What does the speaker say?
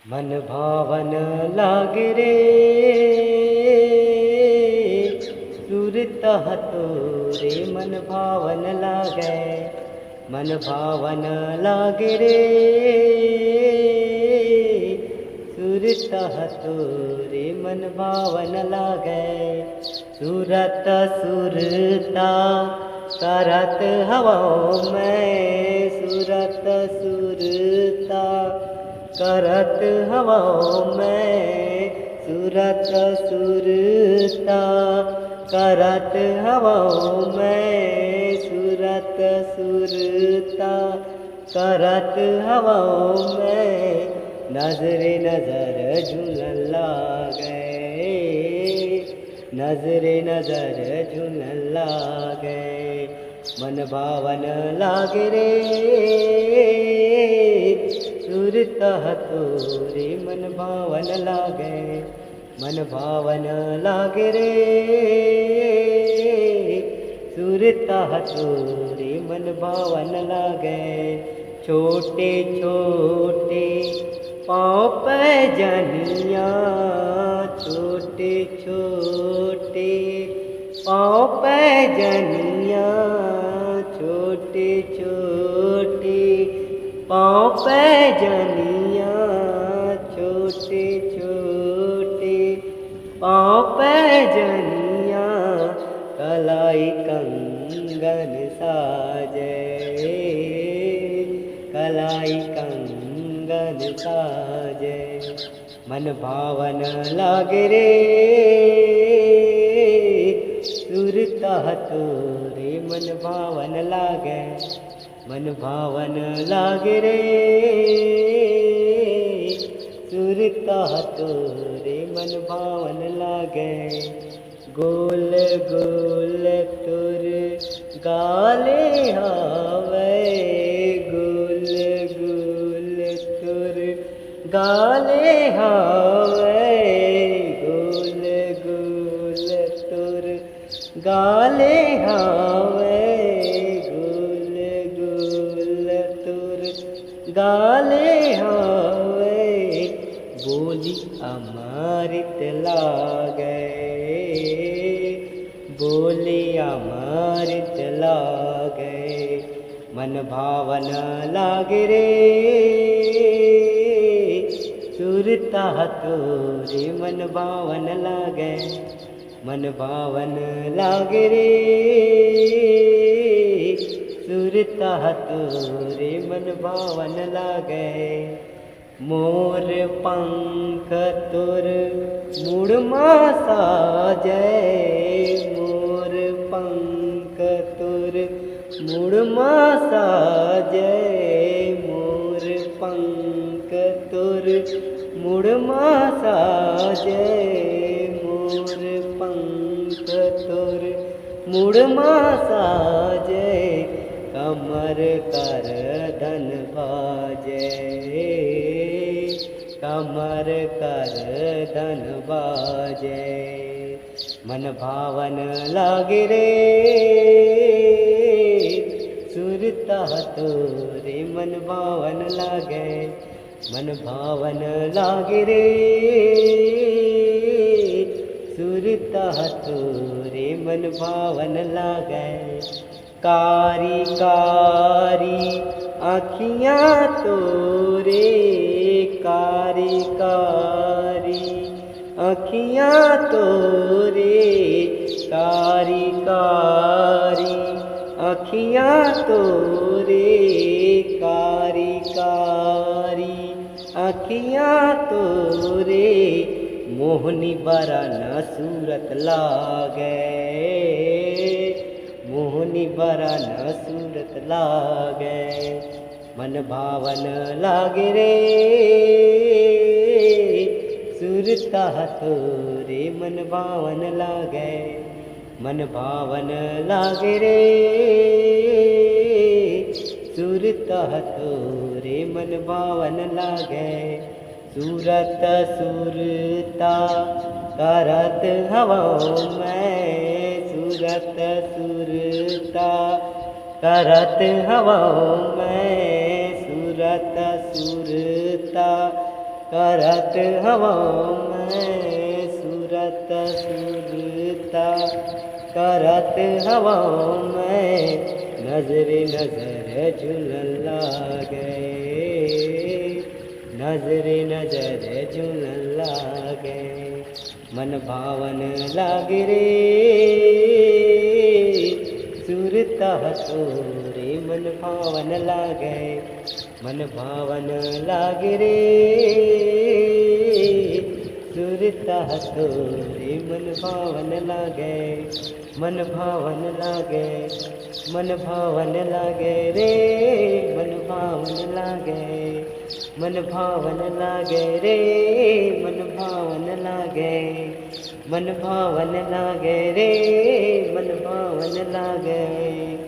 मन भावन लागे रे सुरता तोरे मन भावन लागे। मन भावन लागे रे सुरता तोरे मन भावन लागे। सूरत सुरता करत हवाओं में, सूरत सुरता करत हवाओं में, सूरत सुरता करत हवाओं में, सूरत सुरता करत हवाओं में। नजरे नजर झूलन लागे, नजरे नजर झूलन लागे। मन भावन लागे रे सुरता तोरे मन भावन लागे। मन भावन लागे रे सुरता तोरे मन भावन लागे। छोटे छोटे पाँव पैजनिया, छोटे छोटे पाँव पैजनिया, छोटे छोटे पाँव पैजनिया, छोटे छोटे पाँव पैजनिया। कलाई कंगन साजे, कलाई कंगन साजे। मन भावन लागे रे सुरता तोरे मन भावन लागे। मन भावन लागे रे सुरता तोरे मन भावन लागे। गोल गोल तुर गाले हावे, गोल गोल तुर गाले हावे, गोल गोल तुर गाले हावे, गोल गोल तुर गाले हावे। बोली अमृत लागे, बोली अमृत लागे। मन भावन लागे रे सुरता तोरे मन भावन लागे। मन भावन लागे रे सुरता तोरे मन भावन लागे। मोर पंख तुर मुड़मा साजे, मोर पंख तुर मुड़मा साजे, मोर पंख तुर मुड़मा साजे, मोर पंख तुर मुड़मा साजे। कमर कर धन बाजे, कमर कर धन बाजे। मन भावन लागे रे सुरता तोरे मन भावन लागे। मन भावन लागे रे सुरता तोरे मन भावन लागे। कारी कारी आँखियाँ तोरे, कारी कारी आँखियाँ तोरे, कारी कारी आँखियाँ तोरे, कारी कारी आँखियाँ तोरे। मोहनी बरा न सूरत लागे, मोहनी बरा न सूरत लागे। मन भावन लागे रे सुरता तोरे मन भावन लागे। मन भावन लागे रे सुरता तोरे मन भावन लागे। सूरत सुरता करत हवाओं में, सूरत सुरता करत हवाओं में, सूरत सुरता करत हवाओं में सूरत सुरता करत हवाओं में नजर नजर झूलन लागे नजर नजर झूलन लागे मन भावन लागे रे सुरता तोरे मन भावन लागे मन भावन लागे रे सुरता तोरे मन भावन लागे मन भावन लागे मन भावन लागे रे मन भावन लागे मन भावन लागे रे मन भावन लागे मन भावन लागे रे मन भावन लागे।